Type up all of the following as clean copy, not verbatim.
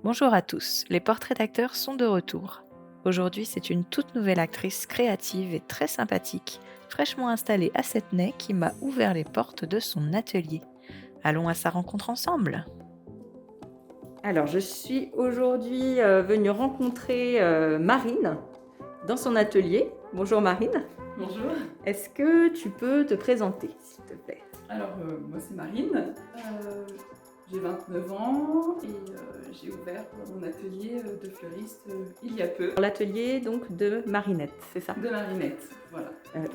Bonjour à tous, les portraits d'acteurs sont de retour. Aujourd'hui, c'est une toute nouvelle actrice créative et très sympathique, fraîchement installée à Setney, qui m'a ouvert les portes de son atelier. Allons à sa rencontre ensemble. Alors, je suis aujourd'hui venue rencontrer Marine dans son atelier. Bonjour Marine. Bonjour. Est-ce que tu peux te présenter, s'il te plaît? Moi c'est Marine, j'ai 29 ans et j'ai ouvert mon atelier de fleuriste il y a peu. L'atelier donc de Marinette, c'est ça? De Marinette, voilà.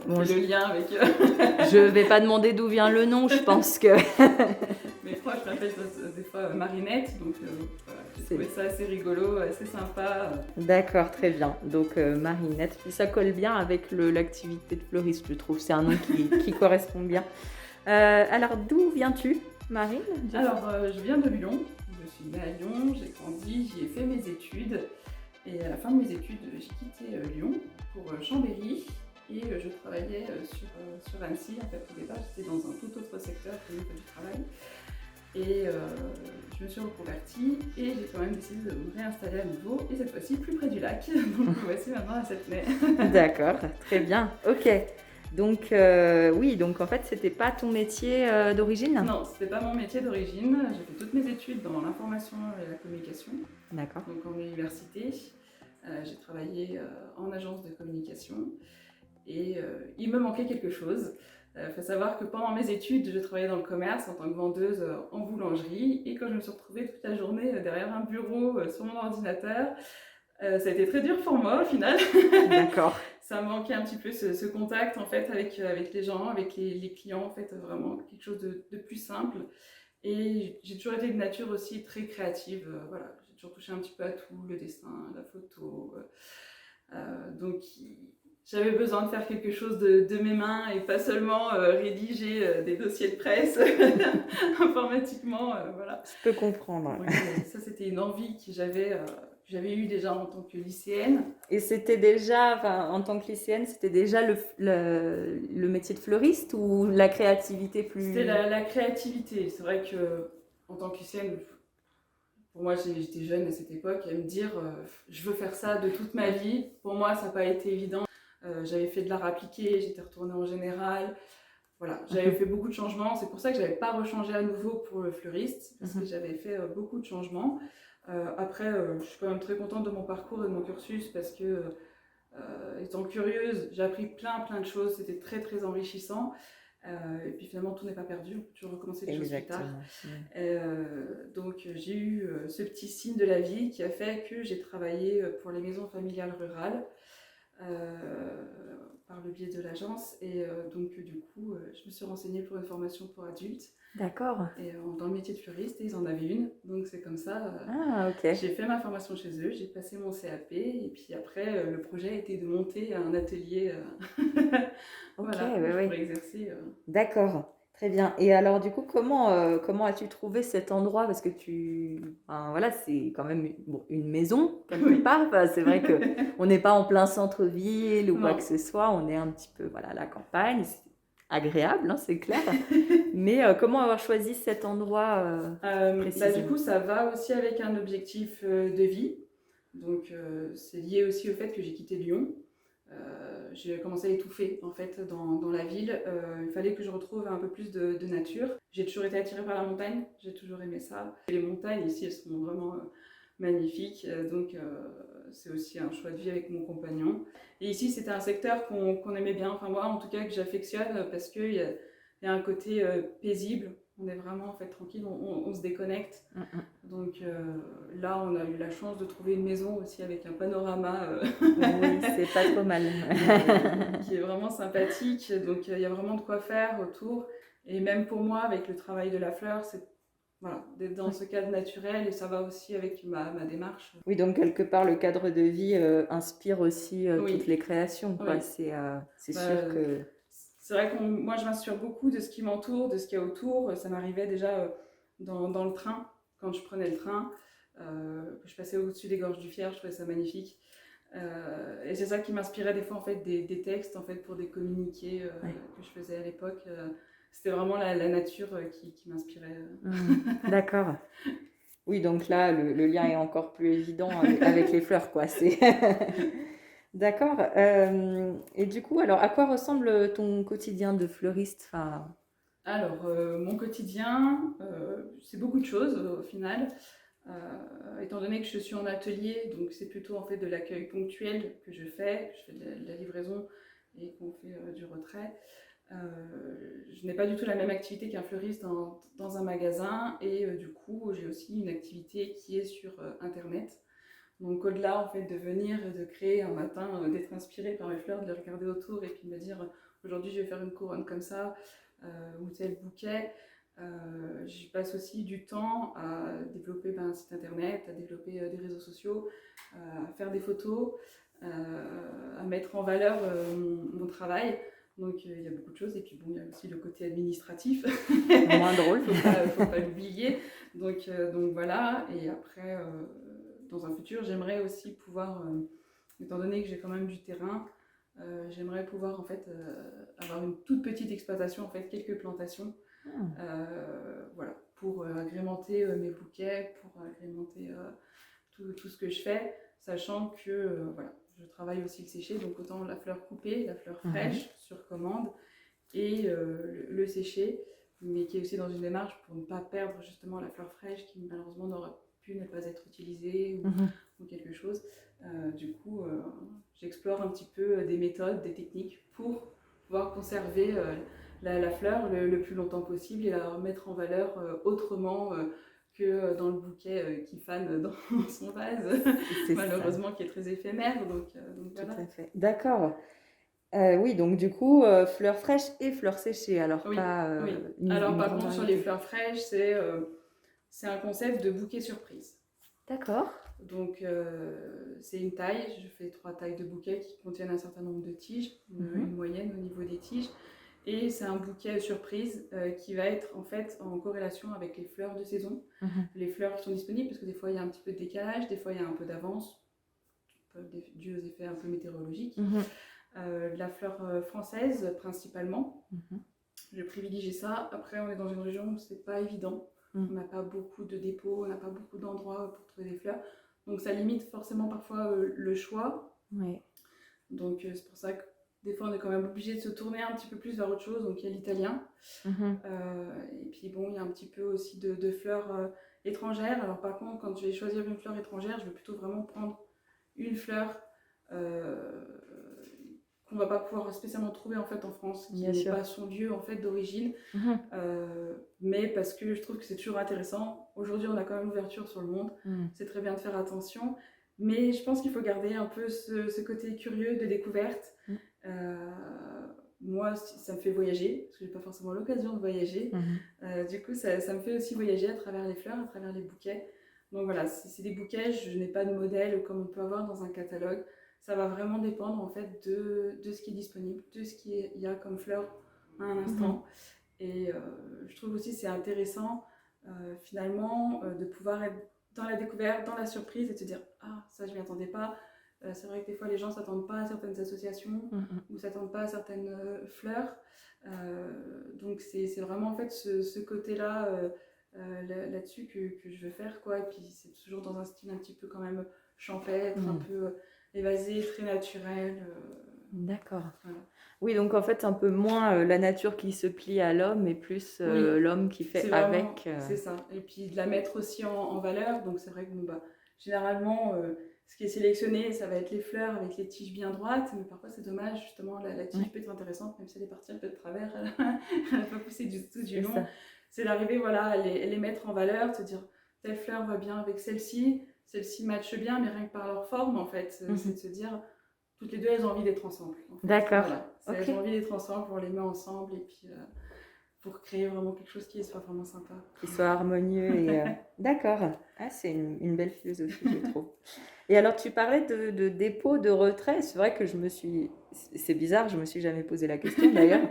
Bon, On fait le lien avec... je vais pas demander d'où vient le nom, je pense que... Mes proches m'appellent des fois Marinette, donc voilà, j'ai trouvé ça assez rigolo, assez sympa. D'accord, très bien. Donc Marinette, puis ça colle bien avec l'activité de fleuriste, je trouve. C'est un nom qui correspond bien. Alors d'où viens-tu, Marine? Je viens de Lyon, je suis née à Lyon, j'ai grandi, j'y ai fait mes études. Et à la fin de mes études, j'ai quitté Lyon pour Chambéry et je travaillais sur Annecy. En fait, au départ, j'étais dans un tout autre secteur que le du travail. Et je me suis reconvertie et j'ai quand même décidé de me réinstaller à nouveau, et cette fois-ci plus près du lac. Donc me voici maintenant à Setney. D'accord, très bien. Ok. Donc oui, donc en fait, c'était pas ton métier d'origine? Non, c'était pas mon métier d'origine. J'ai fait toutes mes études dans l'information et la communication, D'accord. donc en université. J'ai travaillé en agence de communication et il me manquait quelque chose. Il faut savoir que pendant mes études, je travaillais dans le commerce en tant que vendeuse en boulangerie, et quand je me suis retrouvée toute la journée derrière un bureau sur mon ordinateur, ça a été très dur pour moi au final. D'accord. Ça me manquait un petit peu ce contact en fait avec les gens, avec les clients, en fait vraiment quelque chose de plus simple. Et j'ai toujours été de nature aussi très créative, voilà, j'ai toujours touché un petit peu à tout, le dessin, la photo. Donc j'avais besoin de faire quelque chose de mes mains et pas seulement rédiger des dossiers de presse informatiquement, voilà. Je peux comprendre. Donc, ça c'était une envie que j'avais eue déjà en tant que lycéenne. Et c'était déjà, enfin, en tant que lycéenne, c'était déjà le métier de fleuriste ou la créativité plus... C'était la créativité. C'est vrai que en tant que lycéenne, pour moi j'étais jeune à cette époque, et me dire je veux faire ça de toute ma vie, pour moi ça n'a pas été évident. J'avais fait de l'art appliqué, j'étais retournée en général. Voilà, j'avais fait beaucoup de changements. C'est pour ça que je n'avais pas rechangé à nouveau pour le fleuriste, parce que j'avais fait beaucoup de changements. Après, je suis quand même très contente de mon parcours et de mon cursus, parce que étant curieuse, j'ai appris plein de choses. C'était très très enrichissant. Et puis finalement, tout n'est pas perdu. On peut toujours recommencer des choses plus tard. Donc j'ai eu ce petit signe de la vie qui a fait que j'ai travaillé pour les maisons familiales rurales. Par le biais de l'agence, et donc du coup je me suis renseignée pour une formation pour adultes. D'accord. Et dans le métier de fleuriste, et ils en avaient une, donc c'est comme ça. Ah, ok. J'ai fait ma formation chez eux, j'ai passé mon CAP, et puis après le projet était de monter un atelier voilà, pour exercer. D'accord, très bien. Et alors du coup, comment as-tu trouvé cet endroit? Parce que enfin, voilà, c'est quand même une maison quelque part. Enfin, c'est vrai que on n'est pas en plein centre-ville ou quoi que ce soit. On est un petit peu voilà, à la campagne. C'est agréable, hein, c'est clair. Mais comment avoir choisi cet endroit précisément? Du coup, ça va aussi avec un objectif de vie. Donc c'est lié aussi au fait que j'ai quitté Lyon. J'ai commencé à étouffer en fait dans la ville. Il fallait que je retrouve un peu plus de nature. J'ai toujours été attirée par la montagne, j'ai toujours aimé ça. Et les montagnes ici, elles sont vraiment magnifiques. Donc c'est aussi un choix de vie avec mon compagnon. Et ici, c'était un secteur qu'on aimait bien, enfin moi en tout cas que j'affectionne, parce qu'il y a un côté paisible. On est vraiment en fait tranquille, on se déconnecte. Donc là, on a eu la chance de trouver une maison aussi avec un panorama Oui, c'est pas trop mal. qui est vraiment sympathique. Donc il y a vraiment de quoi faire autour. Et même pour moi, avec le travail de la fleur, c'est voilà, d'être dans ce cadre naturel, et ça va aussi avec ma démarche. Oui, donc quelque part, le cadre de vie inspire aussi toutes les créations, quoi. Oui. C'est sûr que... C'est vrai que moi, je m'inspire beaucoup de ce qui m'entoure, de ce qu'il y a autour. Ça m'arrivait déjà dans le train, quand je prenais le train, que je passais au-dessus des gorges du Fier, je trouvais ça magnifique. Et c'est ça qui m'inspirait des fois en fait, des textes en fait, pour des communiqués que je faisais à l'époque. C'était vraiment la nature qui m'inspirait. D'accord. Oui, donc là, le lien est encore plus évident avec les fleurs, quoi. C'est d'accord, et du coup, alors à quoi ressemble ton quotidien de fleuriste? Enfin, Alors, mon quotidien, c'est beaucoup de choses au final. Étant donné que je suis en atelier, donc c'est plutôt en fait de l'accueil ponctuel que je fais de la livraison et qu'on fait du retrait. Je n'ai pas du tout la même activité qu'un fleuriste dans un magasin et du coup j'ai aussi une activité qui est sur internet. Donc au-delà en fait de venir et de créer un matin, d'être inspiré par mes fleurs, de les regarder autour et puis de me dire aujourd'hui je vais faire une couronne comme ça ou tel bouquet, je passe aussi du temps à développer un site internet, à développer des réseaux sociaux, à faire des photos, à mettre en valeur mon travail. Donc il y a beaucoup de choses et puis bon il y a aussi le côté administratif. moins drôle. Faut pas l'oublier. Donc voilà et après dans un futur j'aimerais aussi pouvoir étant donné que j'ai quand même du terrain j'aimerais pouvoir en fait avoir une toute petite exploitation en fait quelques plantations voilà pour agrémenter mes bouquets pour agrémenter tout ce que je fais sachant que voilà je travaille aussi le séché donc autant la fleur coupée la fleur fraîche sur commande et le sécher, mais qui est aussi dans une démarche pour ne pas perdre justement la fleur fraîche qui malheureusement n'aurait pu ne pas être utilisée ou quelque chose. Du coup, j'explore un petit peu des méthodes, des techniques pour pouvoir conserver la fleur le plus longtemps possible et la remettre en valeur autrement que dans le bouquet qui fane dans son vase, malheureusement qui est très éphémère. Donc voilà. Tout à fait. D'accord. Oui, donc du coup, fleurs fraîches et fleurs séchées, alors Oui, pas oui. une, Alors une par grande contre sur les variété. fleurs fraîches, c'est un concept de bouquet surprise. D'accord. Donc c'est une taille, je fais 3 tailles de bouquets qui contiennent un certain nombre de tiges, une moyenne au niveau des tiges. Et c'est un bouquet surprise qui va être en fait en corrélation avec les fleurs de saison, les fleurs qui sont disponibles, parce que des fois il y a un petit peu de décalage, des fois il y a un peu d'avance, dû aux effets un peu météorologiques. La fleur française principalement, je privilégie ça. Après on est dans une région où c'est pas évident, on n'a pas beaucoup de dépôts, on n'a pas beaucoup d'endroits pour trouver des fleurs, donc ça limite forcément parfois le choix. Oui. Donc c'est pour ça que des fois on est quand même obligé de se tourner un petit peu plus vers autre chose, donc il y a l'italien. Et puis bon, il y a un petit peu aussi de fleurs étrangères. Alors par contre, quand je vais choisir une fleur étrangère, je vais plutôt vraiment prendre une fleur qu'on va pas pouvoir spécialement trouver en fait en France, qui Bien n'est sûr. pas son lieu en fait d'origine, mais parce que je trouve que c'est toujours intéressant. Aujourd'hui, on a quand même l'ouverture sur le monde, c'est très bien de faire attention, mais je pense qu'il faut garder un peu ce côté curieux de découverte. Moi, ça me fait voyager, parce que j'ai pas forcément l'occasion de voyager. Du coup, ça me fait aussi voyager à travers les fleurs, à travers les bouquets. Donc voilà, c'est des bouquets, je n'ai pas de modèle comme on peut avoir dans un catalogue. Ça va vraiment dépendre en fait de ce qui est disponible, de ce qu'il y a comme fleurs à un instant. Et je trouve aussi c'est intéressant finalement de pouvoir être dans la découverte, dans la surprise et de se dire ah ça je m'y attendais pas. C'est vrai que des fois les gens s'attendent pas à certaines associations ou s'attendent pas à certaines fleurs. Donc c'est vraiment en fait ce côté-là là-dessus que je veux faire quoi. Et puis c'est toujours dans un style un petit peu quand même champêtre, un peu évasé, très naturel. D'accord. Voilà. Oui, donc en fait, un peu moins la nature qui se plie à l'homme et plus Oui, l'homme qui fait c'est vraiment, avec. c'est ça. Et puis de la mettre aussi en valeur. Donc c'est vrai que bon, bah, généralement, ce qui est sélectionné, ça va être les fleurs avec les tiges bien droites. Mais parfois c'est dommage, justement, la tige peut être intéressante, même si elle est partie un peu de travers, elle n'a pas poussé du tout du long. C'est d'arriver voilà, à les mettre en valeur, de se dire telle fleur va bien avec celle-ci, celle-ci matche bien, mais rien que par leur forme, en fait. C'est de se dire toutes les deux, elles ont envie d'être ensemble. En fait. D'accord. Voilà. Elles ont envie d'être ensemble, on les met ensemble et puis pour créer vraiment quelque chose qui soit vraiment sympa. Qui soit harmonieux et d'accord. Ah, c'est une belle philosophie, je trouve. Et alors, tu parlais de dépôt, de retrait. C'est vrai que c'est bizarre, je me suis jamais posé la question d'ailleurs.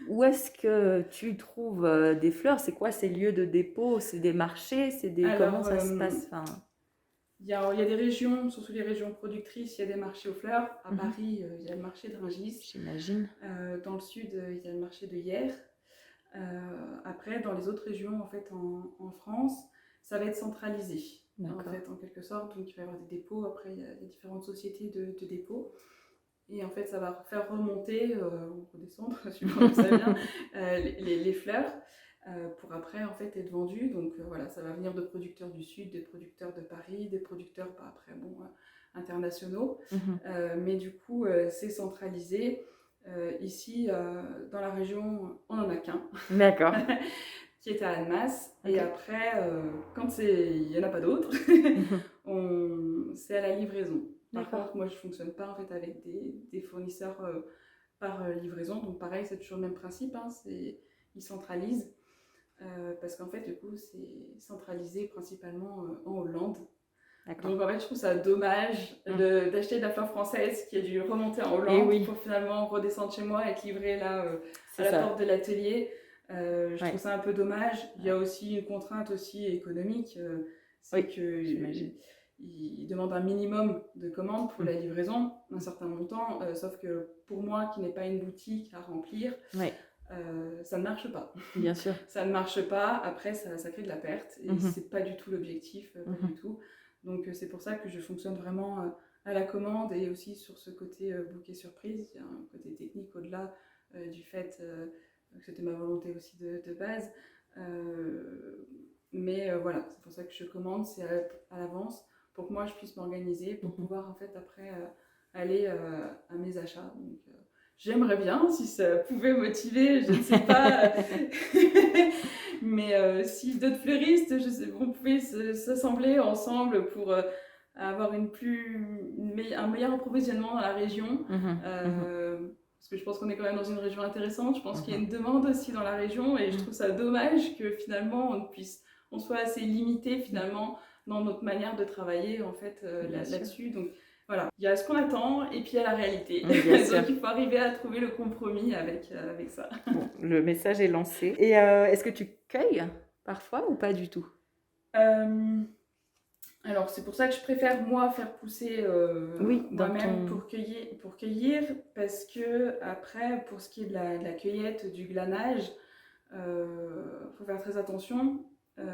Où est-ce que tu trouves des fleurs? C'est quoi ces lieux de dépôt? C'est des marchés? Comment ça se passe? Enfin... Il y a des régions, surtout les régions productrices, il y a des marchés aux fleurs. À Paris, il y a le marché de Rungis. J'imagine. Dans le sud, il y a le marché de Hyères. Après, dans les autres régions, en fait, en France, ça va être centralisé, en D'accord. fait, en quelque sorte. Donc il va y avoir des dépôts, après il y a différentes sociétés de dépôts. Et en fait, ça va faire remonter, ou redescendre, suivant d'où ça vient, les fleurs, pour après en fait être vendues. Donc voilà, ça va venir de producteurs du Sud, des producteurs de Paris, des producteurs après, bon, internationaux. Mhm. Mais du coup, c'est centralisé. Ici, dans la région, on n'en a qu'un, D'accord. qui est à Annemasse. Ok. Et après, quand il n'y en a pas d'autres, c'est à la livraison. Par D'accord. contre, moi, je ne fonctionne pas en fait avec des fournisseurs par livraison. Donc pareil, c'est toujours le même principe. Hein, ils centralisent. Parce qu'en fait, du coup, c'est centralisé principalement en Hollande. D'accord. Donc en fait, je trouve ça dommage d'acheter de la fleur française qui a dû remonter en Et Hollande oui, pour finalement redescendre chez moi et être livrée là à c'est la ça. porte de l'atelier. Je Ouais. trouve ça un peu dommage. Il y a aussi une contrainte aussi économique, c'est Oui, que j'imagine. ils demandent un minimum de commandes pour la livraison, un certain montant, sauf que pour moi qui n'ai pas une boutique à remplir, Oui, ça ne marche pas. bien sûr. Ça ne marche pas, après ça crée de la perte et c'est pas du tout l'objectif, pas du tout. Donc c'est pour ça que je fonctionne vraiment à la commande et aussi sur ce côté bouquet surprise. Il y a un côté technique au-delà du fait que c'était ma volonté aussi de base. Mais voilà, c'est pour ça que je commande, c'est à l'avance pour que moi je puisse m'organiser, pour pouvoir en fait après aller à mes achats. Donc, j'aimerais bien si ça pouvait motiver, je ne sais pas. Mais si d'autres fleuristes, je sais, on pouvait s'assembler ensemble pour avoir un meilleur approvisionnement dans la région. Parce que je pense qu'on est quand même dans une région intéressante. Je pense qu'il y a une demande aussi dans la région et je trouve ça dommage que finalement on soit assez limité finalement dans notre manière de travailler en fait là-dessus. Donc voilà, il y a ce qu'on attend et puis il y a la réalité. Donc il faut arriver à trouver le compromis avec ça. Bon, le message est lancé. Et est-ce que tu cueilles parfois ou pas du tout? Alors c'est pour ça que je préfère moi faire pousser moi-même pour cueillir parce que après pour ce qui est de la cueillette, du glanage, faut faire très attention. Il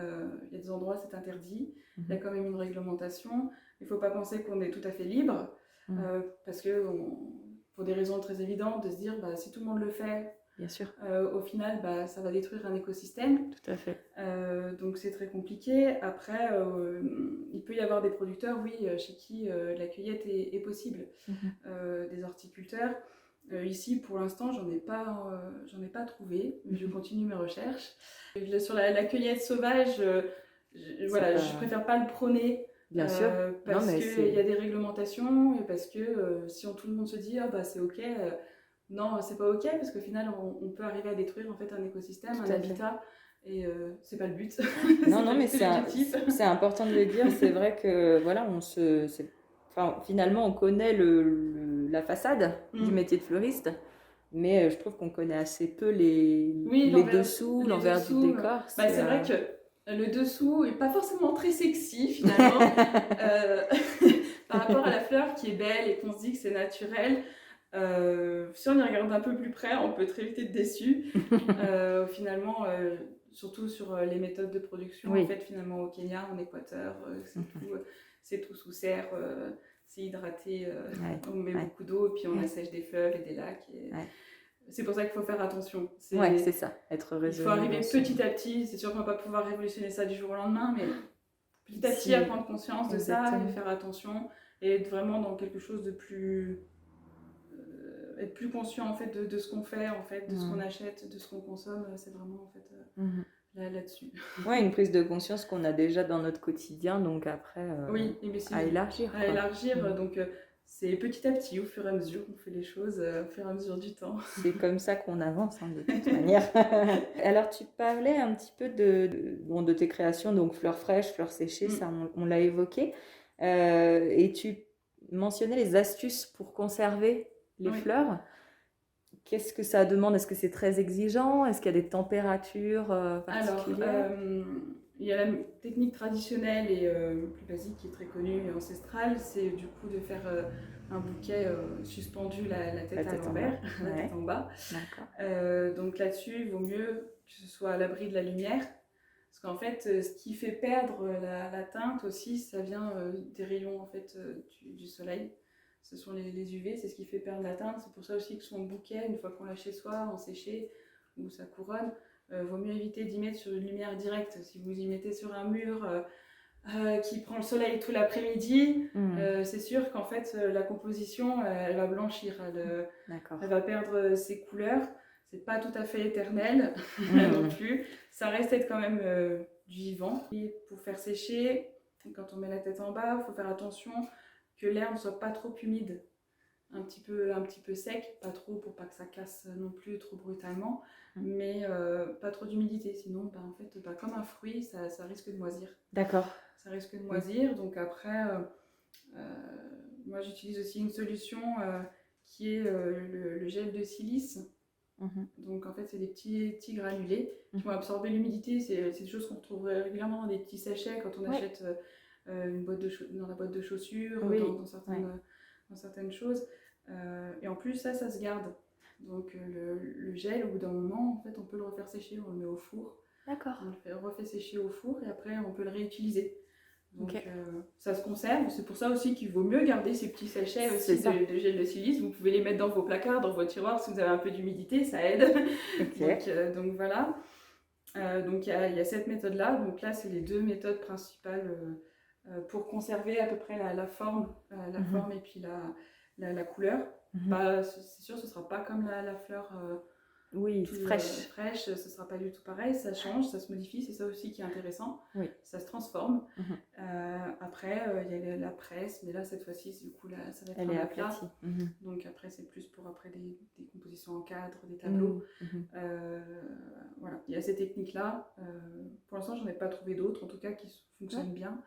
y a des endroits c'est interdit, il y a quand même une réglementation. Il ne faut pas penser qu'on est tout à fait libre parce que pour des raisons très évidentes de se dire si tout le monde le fait, bien sûr, au final ça va détruire un écosystème. Tout à fait. Donc c'est très compliqué. Après, il peut y avoir des producteurs, oui, chez qui la cueillette est possible. Des horticulteurs. Ici, pour l'instant, j'en ai pas trouvé. Je continue mes recherches. Sur la cueillette sauvage, je préfère pas le prôner. Bien sûr. Parce qu'il y a des réglementations et parce que si tout le monde se dit c'est ok, non, c'est pas ok parce qu'au final, on peut arriver à détruire en fait un écosystème, un habitat. Et c'est pas le but. Non, mais c'est important de le dire. C'est vrai que voilà, finalement, on connaît la façade du métier de fleuriste, mais je trouve qu'on connaît assez peu les dessous, l'envers du décor. C'est vrai que le dessous est pas forcément très sexy finalement par rapport à la fleur qui est belle et qu'on se dit que c'est naturel. Si on y regarde un peu plus près, on peut très vite être déçu. Finalement, surtout sur les méthodes de production, en fait, finalement au Kenya, en Équateur, c'est tout sous serre, c'est hydraté, on met beaucoup d'eau et puis on assèche des fleuves et des lacs. C'est pour ça qu'il faut faire attention. C'est ça, être raisonnable. Il faut arriver petit à petit. C'est sûr qu'on ne va pas pouvoir révolutionner ça du jour au lendemain, mais petit à petit à prendre conscience de ça et faire attention et être vraiment dans quelque chose de plus... être plus conscient en fait de ce qu'on fait, en fait, de ce qu'on achète, de ce qu'on consomme. C'est vraiment en fait là-dessus. Une prise de conscience qu'on a déjà dans notre quotidien, donc après à élargir. À élargir, donc c'est petit à petit, au fur et à mesure, on fait les choses au fur et à mesure du temps. C'est comme ça qu'on avance, de toute manière. Alors, tu parlais un petit peu de tes créations, donc fleurs fraîches, fleurs séchées, ça on l'a évoqué. Et tu mentionnais les astuces pour conserver les fleurs. Qu'est-ce que ça demande? Est-ce que c'est très exigeant? Est-ce qu'il y a des températures particulières? Alors, il y a la technique traditionnelle et plus basique qui est très connue et ancestrale, c'est du coup de faire un bouquet suspendu la tête à l'envers, la tête en bas. Donc là-dessus, il vaut mieux que ce soit à l'abri de la lumière, parce Parce qu'en fait, ce qui fait perdre la teinte aussi, ça vient des rayons en fait, du soleil. Ce sont les UV, c'est ce qui fait perdre la teinte. C'est pour ça aussi que son bouquet, une fois qu'on l'a chez soi, en séché, ou sa couronne, vaut mieux éviter d'y mettre sur une lumière directe. Si vous y mettez sur un mur qui prend le soleil tout l'après-midi, c'est sûr qu'en fait la composition elle va blanchir, elle va perdre ses couleurs. C'est pas tout à fait éternel non plus. Ça reste être quand même du vivant. Et pour faire sécher, quand on met la tête en bas, il faut faire attention que l'air ne soit pas trop humide. Un petit peu sec, pas trop pour pas que ça casse non plus trop brutalement, mais pas trop d'humidité, sinon en fait, comme un fruit, ça risque de moisir. D'accord. Ça risque de moisir, donc après, moi j'utilise aussi une solution qui est le gel de silice. Donc en fait, c'est des petits granulés qui vont absorber l'humidité. C'est des choses qu'on retrouve régulièrement dans des petits sachets quand on achète une boîte dans la boîte de chaussures, dans certaines choses. Et en plus, ça se garde. Donc le gel, au bout d'un moment, en fait, on peut le refaire sécher, on le met au four. D'accord. On le refait sécher au four et après, on peut le réutiliser. Donc ça se conserve. C'est pour ça aussi qu'il vaut mieux garder ces petits sachets aussi de gel de silice. Vous pouvez les mettre dans vos placards, dans vos tiroirs, si vous avez un peu d'humidité, ça aide. Donc voilà. Donc il y a cette méthode-là. Donc là, c'est les deux méthodes principales pour conserver à peu près la forme, forme et puis la couleur. C'est sûr, ce ne sera pas comme la fleur fraîche, ce ne sera pas du tout pareil. Ça change, ça se modifie, c'est ça aussi qui est intéressant. Ça se transforme. Après, il y a la presse, mais là, cette fois-ci, du coup, ça va être un plat. Donc après, c'est plus pour des compositions en cadre, des tableaux. Voilà, il y a ces techniques-là. Pour l'instant, j'en ai pas trouvé d'autres, en tout cas, qui fonctionnent bien.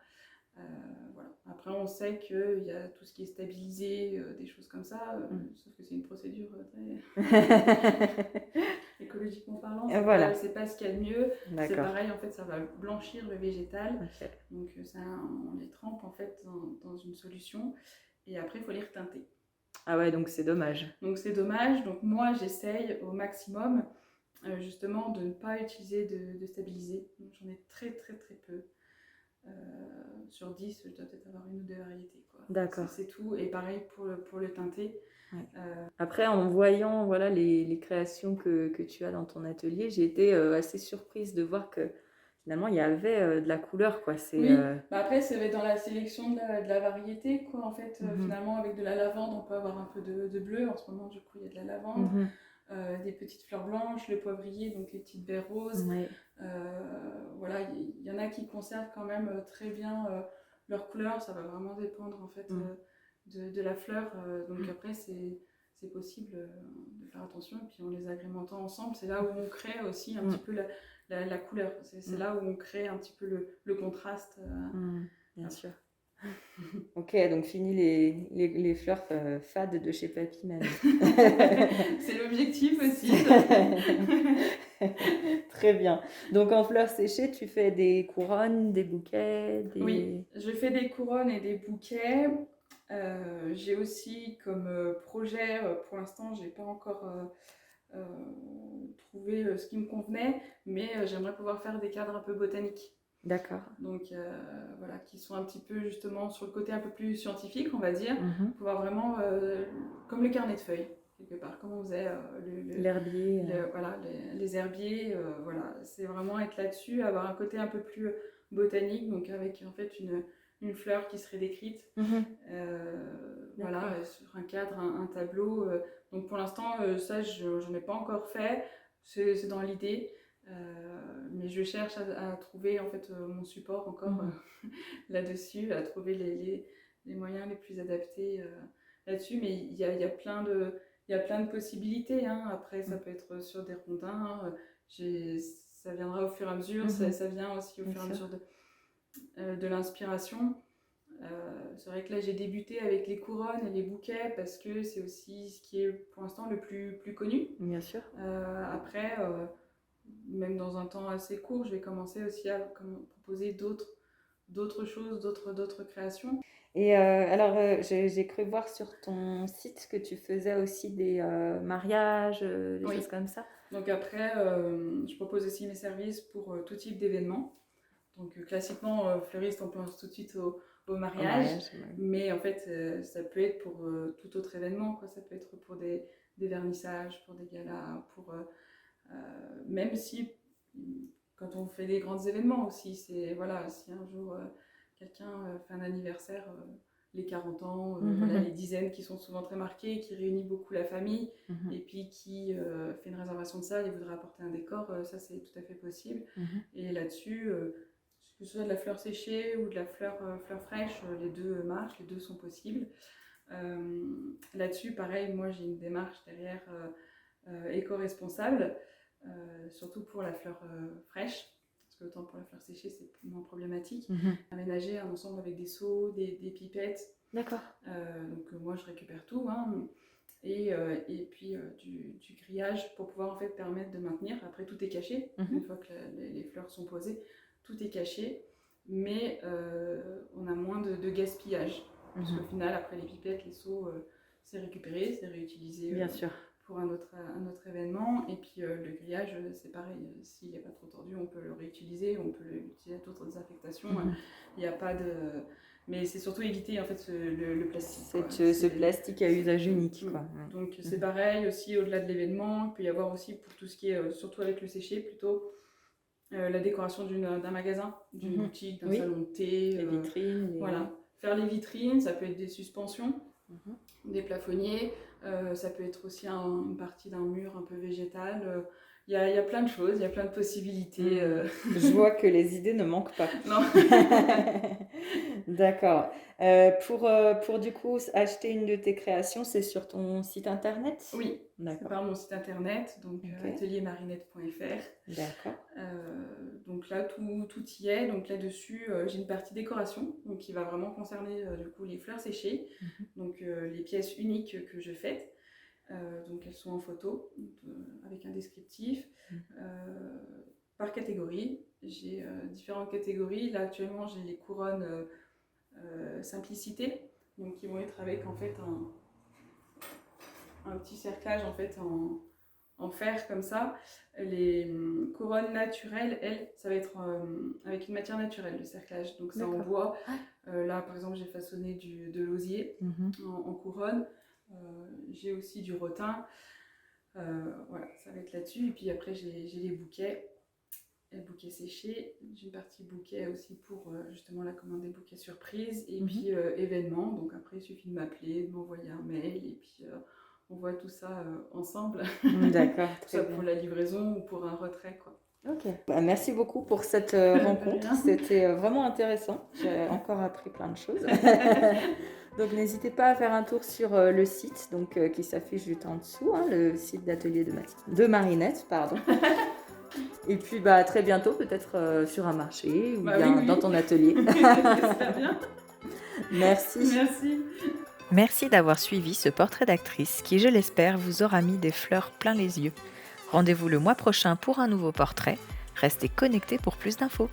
Voilà. Après, on sait qu'il y a tout ce qui est stabilisé, des choses comme ça, sauf que c'est une procédure très écologiquement parlant. C'est pas ce qu'il y a de mieux. C'est pareil, en fait, ça va blanchir le végétal. Donc ça, on les trempe en fait dans une solution et après, il faut les reteinter. Ah ouais, donc c'est dommage. Donc c'est dommage. Donc moi, j'essaye au maximum justement de ne pas utiliser de stabilisé. J'en ai très peu. Sur 10, je dois peut-être avoir une ou deux variétés. D'accord. C'est tout. Et pareil pour le teinter. Après, en voyant les créations que tu as dans ton atelier, j'ai été assez surprise de voir que finalement, il y avait de la couleur. Après, c'est dans la sélection de la variété. En fait, finalement, avec de la lavande, on peut avoir un peu de bleu. En ce moment, du coup, il y a de la lavande. Des petites fleurs blanches, le poivrier, donc les petites baies roses. Voilà, il y en a qui conservent quand même très bien leur couleur. Ça va vraiment dépendre en fait de la fleur. Donc après, c'est possible de faire attention. Et puis en les agrémentant ensemble, c'est là où on crée aussi un petit peu la couleur. C'est là où on crée un petit peu le contraste. Bien sûr. Ok, donc fini les fleurs fades de chez Papy Mamie. C'est l'objectif aussi. Très bien. Donc en fleurs séchées, tu fais des couronnes, des bouquets Oui, je fais des couronnes et des bouquets. J'ai aussi comme projet, pour l'instant, j'ai pas encore trouvé ce qui me convenait, mais j'aimerais pouvoir faire des cadres un peu botaniques. D'accord. Donc voilà, qui sont un petit peu justement sur le côté un peu plus scientifique, on va dire, pouvoir vraiment, comme le carnet de feuilles, quelque part, comme on faisait l'herbier. Voilà, les herbiers, voilà, c'est vraiment être là-dessus, avoir un côté un peu plus botanique, donc avec en fait une fleur qui serait décrite, voilà, sur un cadre, un tableau. Donc pour l'instant, ça, j'en ai pas encore fait, c'est dans l'idée. Mais je cherche à trouver en fait mon support encore là-dessus, à trouver les moyens les plus adaptés là-dessus. Mais il y a plein de possibilités. Après, ça peut être sur des rondins. Ça viendra au fur et à mesure. Ça vient aussi au fur et à mesure de l'inspiration. C'est vrai que là, j'ai débuté avec les couronnes et les bouquets parce que c'est aussi ce qui est pour l'instant le plus connu. Bien sûr. Après... même dans un temps assez court, je vais commencer aussi à proposer d'autres choses, d'autres créations. Et j'ai cru voir sur ton site que tu faisais aussi des mariages, des choses comme ça. Donc après, je propose aussi mes services pour tout type d'événements. Donc classiquement, fleuriste, on pense tout de suite au Au mariage, mariage, ouais. mais en fait, ça peut être pour tout autre événement, quoi. Ça peut être pour des vernissages, pour des galas, même si quand on fait des grands événements aussi, c'est voilà, si un jour quelqu'un fait un anniversaire, les 40 ans, voilà, les dizaines qui sont souvent très marquées, qui réunit beaucoup la famille, et puis qui fait une réservation de salle et voudrait apporter un décor, ça c'est tout à fait possible. Et là-dessus, que ce soit de la fleur séchée ou de la fleur fraîche, les deux marchent, les deux sont possibles. Là-dessus, pareil, moi j'ai une démarche derrière éco-responsable, surtout pour la fleur fraîche, parce que autant pour la fleur séchée c'est moins problématique. Aménager un ensemble avec des seaux, des pipettes. D'accord. Donc moi je récupère tout, hein, et puis du grillage pour pouvoir en fait permettre de maintenir. Après tout est caché, une fois que les fleurs sont posées, tout est caché, mais on a moins de gaspillage. Parce qu'au final, après les pipettes, les seaux, c'est récupéré, c'est réutilisé Bien sûr. pour un autre événement. Et puis le grillage, c'est pareil, s'il n'est pas trop tordu, on peut le réutiliser, on peut l'utiliser à d'autres affectations. Il n'y a pas de... Mais c'est surtout éviter en fait le plastique. Ce plastique à usage unique, quoi. Donc c'est pareil aussi au-delà de l'événement. Il peut y avoir aussi pour tout ce qui est, surtout avec le séché plutôt, la décoration d'un magasin, d'une boutique, d'un salon de thé. Les vitrines. Voilà. Faire les vitrines, ça peut être des suspensions, des plafonniers, ça peut être aussi une partie d'un mur un peu végétal. Il y a plein de choses, il y a plein de possibilités. Je vois que les idées ne manquent pas. Non. D'accord. Pour du coup acheter une de tes créations, c'est sur ton site internet? Oui, c'est D'accord. par mon site internet, donc ateliermarinette.fr. D'accord. Donc là, tout y est. Donc là-dessus, j'ai une partie décoration, donc qui va vraiment concerner du coup les fleurs séchées, donc les pièces uniques que je fais. Donc elles sont en photo, avec un descriptif. Par catégorie, j'ai différentes catégories. Là actuellement, j'ai les couronnes simplicité, donc qui vont être avec en fait un petit cerclage en fait en fer comme ça. Les couronnes naturelles, elles, ça va être avec une matière naturelle, le cerclage, donc c'est en bois. Là par exemple j'ai façonné de l'osier en couronne. J'ai aussi du rotin. Voilà, ça va être là-dessus. Et puis après j'ai les bouquets séchés. J'ai une partie bouquet aussi pour justement la commande des bouquets surprises. Et puis événements, donc après il suffit de m'appeler, de m'envoyer un mail, et puis on voit tout ça ensemble. D'accord. Tout ça pour la livraison ou pour un retrait, quoi. Ok. Merci beaucoup pour cette rencontre. C'était vraiment intéressant. J'ai encore appris plein de choses. Donc n'hésitez pas à faire un tour sur le site qui s'affiche juste en dessous, hein, le site d'atelier de Marinette, pardon. Et puis à très bientôt, peut-être sur un marché ou bien dans ton atelier. J'espère bien. Merci. Merci. Merci d'avoir suivi ce portrait d'actrice qui, je l'espère, vous aura mis des fleurs plein les yeux. Rendez-vous le mois prochain pour un nouveau portrait. Restez connectés pour plus d'infos.